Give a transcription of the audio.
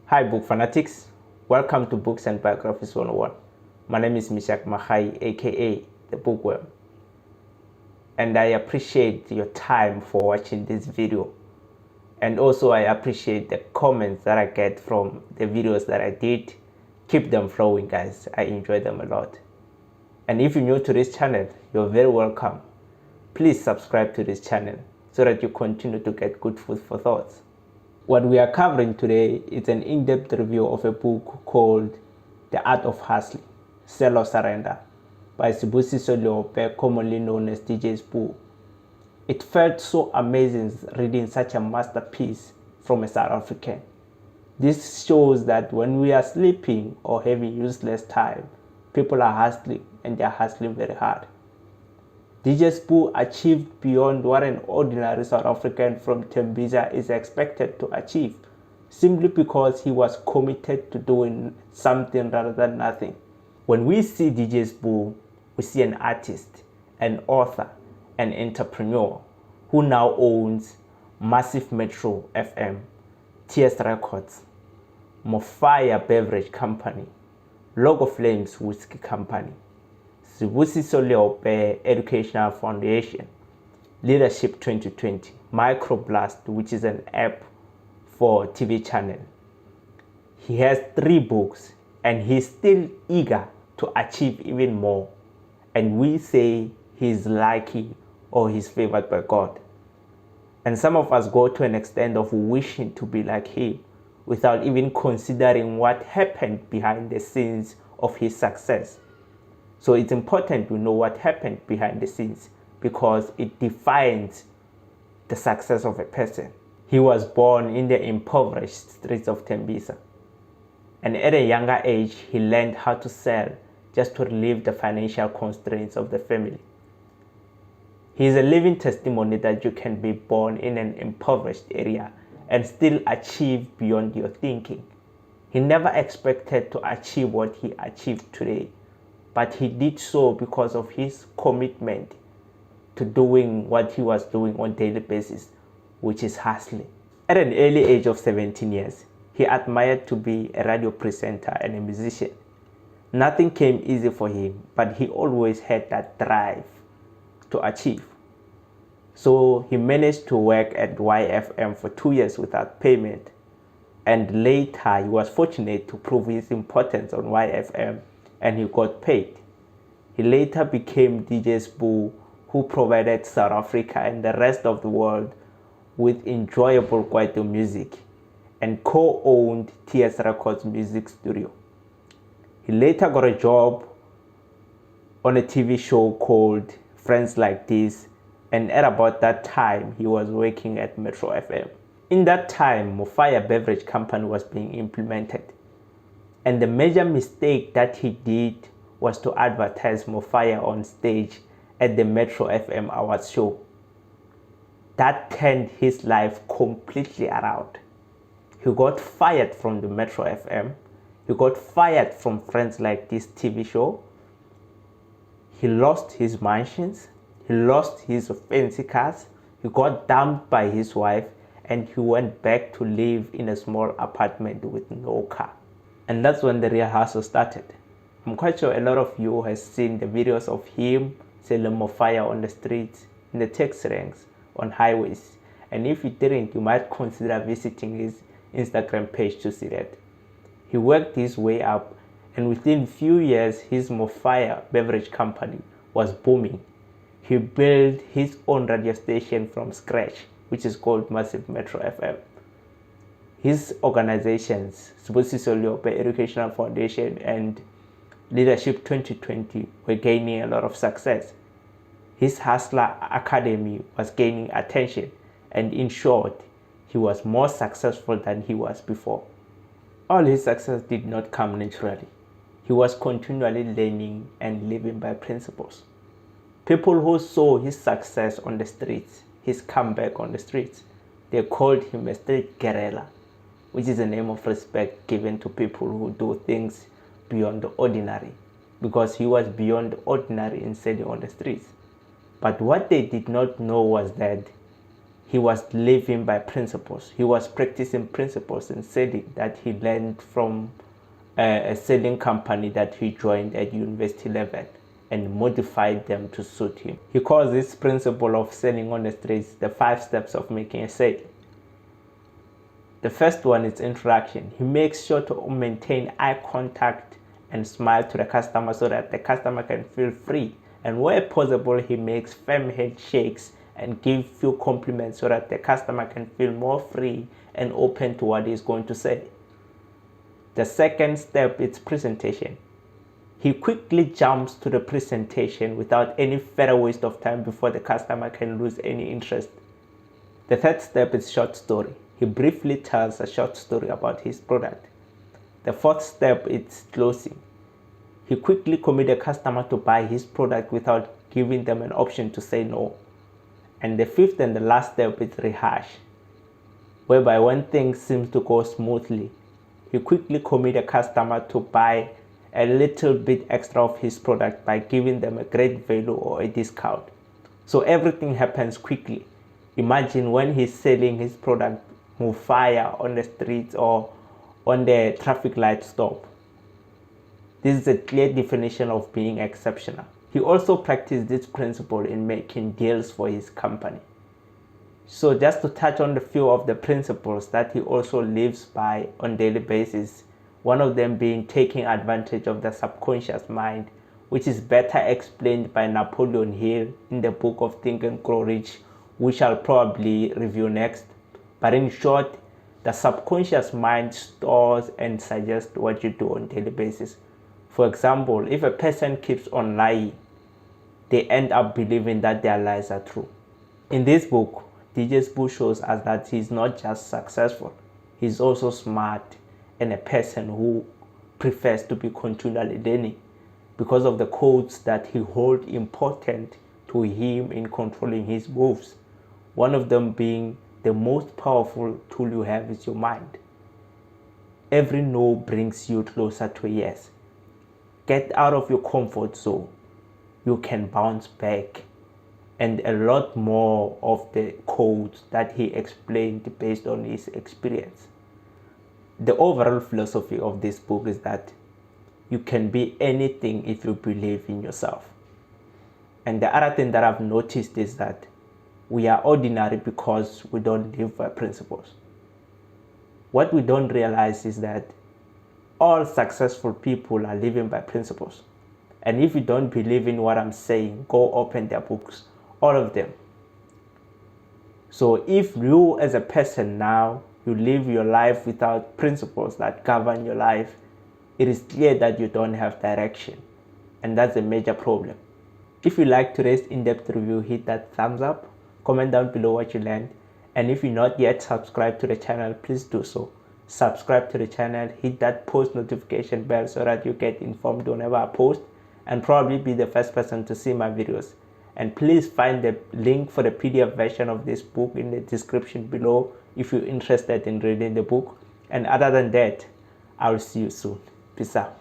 Hi book fanatics, welcome to Books and Biographies 101. My name is Mishak Mahai, aka the Bookworm, and I appreciate your time for watching this video, and also I appreciate the comments that I get from the videos that I did. Keep them flowing, guys. I enjoy them a lot. And if you're new to this channel, you're very welcome. Please subscribe to this channel so that you continue to get good food for thoughts. What we are covering today is an in-depth review of a book called The Art of Hustling, Sell or Surrender by Sbu, commonly known as DJ Sbu. It felt so amazing reading such a masterpiece from a South African. This shows that when we are sleeping or having useless time, people are hustling, and they are hustling very hard. DJ Sbu achieved beyond what an ordinary South African from Tembisa is expected to achieve, simply because he was committed to doing something rather than nothing. When we see DJ Sbu, we see an artist, an author, an entrepreneur who now owns Massive Metro FM, TS Records, Mofaya Beverage Company, Logo Flames Whiskey Company, Sbu Educational Foundation, Leadership 2020, Microblast, which is an app for TV channel. He has 3 books and he's still eager to achieve even more. And we say he's lucky or he's favored by God. And some of us go to an extent of wishing to be like him without even considering what happened behind the scenes of his success. So it's important to know what happened behind the scenes because it defines the success of a person. He was born in the impoverished streets of Tembisa. And at a younger age, he learned how to sell just to relieve the financial constraints of the family. He is a living testimony that you can be born in an impoverished area and still achieve beyond your thinking. He never expected to achieve what he achieved today, but he did so because of his commitment to doing what he was doing on a daily basis, which is hustling. At an early age of 17 years, he admired to be a radio presenter and a musician. Nothing came easy for him, but he always had that drive to achieve. So he managed to work at YFM for 2 years without payment, and later he was fortunate to prove his importance on YFM and he got paid. He later became DJ Sbu, who provided South Africa and the rest of the world with enjoyable Kwaito music and co-owned TS Records music studio. He later got a job on a TV show called Friends Like This, and at about that time he was working at Metro FM. In that time, Mofaya Beverage Company was being implemented. And the major mistake that he did was to advertise Mofaya on stage at the Metro FM Awards show. That turned his life completely around. He got fired from the Metro FM. He got fired from Friends Like This TV show. He lost his mansions. He lost his fancy cars. He got dumped by his wife, and he went back to live in a small apartment with no car. And that's when the real hustle started. I'm quite sure a lot of you have seen the videos of him selling Mofaya on the streets, in the taxi ranks, on highways. And if you didn't, you might consider visiting his Instagram page to see that. He worked his way up, and within few years, his Mofaya Beverage Company was booming. He built his own radio station from scratch, which is called Massive Metro FM. His organizations, Sbu Educational Foundation and Leadership 2020, were gaining a lot of success. His Hustler Academy was gaining attention, and in short, he was more successful than he was before. All his success did not come naturally. He was continually learning and living by principles. People who saw his success on the streets, his comeback on the streets, they called him a street guerrilla, which is a name of respect given to people who do things beyond the ordinary, because he was beyond the ordinary in selling on the streets. But what they did not know was that he was living by principles. He was practicing principles in selling that he learned from a selling company that he joined at university level and modified them to suit him. He calls this principle of selling on the streets the 5 steps of making a sale. The first one is interaction. He makes sure to maintain eye contact and smile to the customer so that the customer can feel free. And where possible, he makes firm handshakes and give few compliments so that the customer can feel more free and open to what he's going to say. The second step is presentation. He quickly jumps to the presentation without any further waste of time before the customer can lose any interest. The third step is short story. He briefly tells a short story about his product. The fourth step is closing. He quickly commits the customer to buy his product without giving them an option to say no. And the fifth and the last step is rehash, whereby when things seem to go smoothly, he quickly commits the customer to buy a little bit extra of his product by giving them a great value or a discount. So everything happens quickly. Imagine when he's selling his product move fire on the streets or on the traffic light stop. This is a clear definition of being exceptional. He also practiced this principle in making deals for his company. So just to touch on a few of the principles that he also lives by on a daily basis, one of them being taking advantage of the subconscious mind, which is better explained by Napoleon Hill in the book of Think and Grow Rich, which I'll probably review next. But in short, the subconscious mind stores and suggests what you do on a daily basis. For example, if a person keeps on lying, they end up believing that their lies are true. In this book, DJ Sbu shows us that he's not just successful, he's also smart and a person who prefers to be continually learning because of the codes that he holds important to him in controlling his moves. One of them being the most powerful tool you have is your mind. Every no brings you closer to a yes. Get out of your comfort zone. You can bounce back. And a lot more of the codes that he explained based on his experience. The overall philosophy of this book is that you can be anything if you believe in yourself. And the other thing that I've noticed is that we are ordinary because we don't live by principles. What we don't realize is that all successful people are living by principles. And if you don't believe in what I'm saying, go open their books, all of them. So if you as a person now, you live your life without principles that govern your life, it is clear that you don't have direction. And that's a major problem. If you like today's in-depth review, hit that thumbs up, comment down below what you learned. And if you're not yet subscribed to the channel, please do so. Subscribe to the channel, hit that post notification bell so that you get informed whenever I post and probably be the first person to see my videos. And please find the link for the PDF version of this book in the description below if you're interested in reading the book. And other than that, I'll see you soon. Peace out.